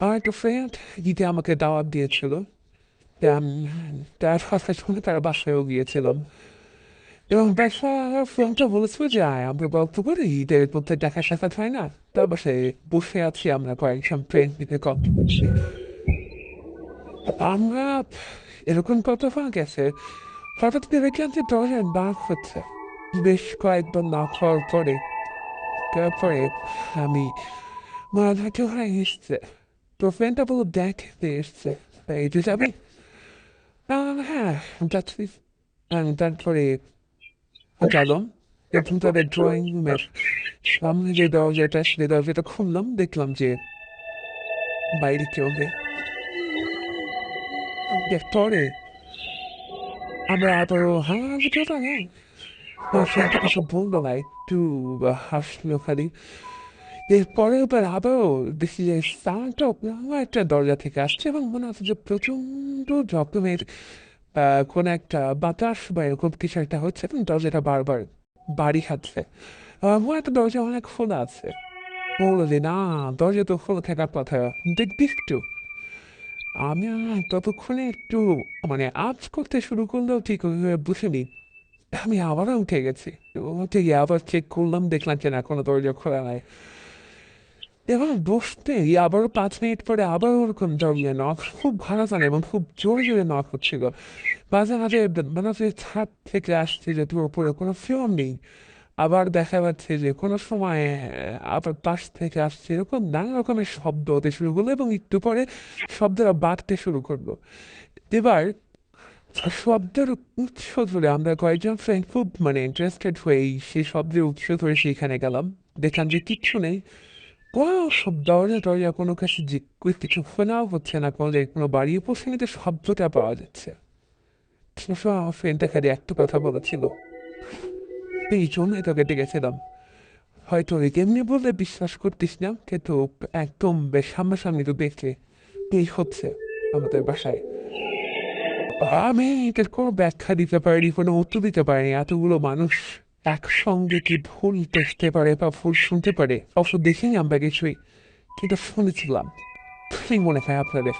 আমার একটা ফ্রেন্ড ঈদে আমাকে দাওয়াত দিয়েছিল। আম, তার কথা শুনে তার বাসায়ও গিয়েছিলাম এবং বাসার ফ্রেন্ডটা বলেছিল যে আয় আমরা গল্প করি, ঈদের মধ্যে দেখা সাক্ষাৎ হয় না। তার বাসায় বসে আছি, আমরা কয়েকজন ফ্রেন্ড মিলে গল্প করছি। আমরা এরকম কথা পাওয়া গেছে, হঠাৎ করে দেখলাম যে দরজার knock হচ্ছে। বেশ কয়েকবার knock হওয়ার পরে তারপরে আমি মাথা হয়ে এসছে। তো ফ্রেন্ডটা বললো দেখতে এসছে, এই যে যাবি? হ্যাঁ, যাচ্ছি। তারপরে গেলাম এবং তাদের ড্রয়িং রুমের সামনে যে দরজাটা, সেই দরজাটা খুললাম, দেখলাম যে বাইরে কেউ নেই। পরে আমরা আবারও হ্যাঁ কেউ না নেই। ফ্রেন্ডটা কিছু বললো না, একটু হাসলো খালি। এরপরে এবার আবারও দেখি যে সাউন্ডটা অন্য একটা দরজা থেকে আসছে এবং মনে হচ্ছে যে প্রচন্ড রকমের কোনো একটা বাতাস বা এরকম কিছু একটা হচ্ছে এবং দরজাটা বারবার বাড়ি খাচ্ছে। মনে একটা দরজা অনেক খোলা আছে। বললো যে না, দরজা তো খোলা থাকার কথা, দেখবি একটু। আমি ততক্ষণে একটু মানে আজ করতে শুরু করলেও ঠিক ওইভাবে বুঝিনি। আমি আবারও উঠে গেছি। উঠে গিয়ে আবার চেক করলাম, দেখলাম যে না, কোনো দরজা খোলা নাই। এবং বসতে আবারও 5 মিনিট পরে আবার ওরকম দরজা নক, খুব ভালো জানে এবং খুব জোরে জোরে নক হচ্ছিল। মাঝে মাঝে মনে হচ্ছে ছাদ থেকে আসছে যে তোর উপরে কোনো ফিল্ম নেই। আবার দেখা যাচ্ছে যে কোনো সময় আবার পাশ থেকে আসছে, এরকম নানা রকমের শব্দ হতে শুরু করলো এবং একটু পরে শব্দটা বাড়তে শুরু করলো। এবার শব্দের উৎস ধরে আমরা কয়েকজন ফ্রেন্ড খুব মানে ইন্টারেস্টেড হয়ে সেই শব্দের উৎস ধরে সেখানে গেলাম। দেখলাম যে কিচ্ছু নেই। কোনো সব দরজা টরজা কোনো কাছে যে কিছু শোনাও হচ্ছে না, কোনো বাড়িয়ে পৌঁছে নিতে শব্দটা পাওয়া যাচ্ছে। সবসময় আমার ফ্রেন্ডটা খালি একটা কথা বলেছিল, এই জন্যই তোকে ডেকেছিলাম। হয়তো এমনি বললে বিশ্বাস করতিস না, কিন্তু একদম বেশ সামনাসামনি তো দেখলে এই হচ্ছে আমাদের বাসায়। আমি এটার কোনো ব্যাখ্যা দিতে পারিনি, কোনো উত্তর দিতে পারিনি। এতগুলো মানুষ একসঙ্গে কি ভুল দেখতে পারে বা ভুল শুনতে পারে, অবশ্য দেখিনি আমরা কিছুই, কিন্তু শুনেছিলাম। কি মনে হয় আপনাদের?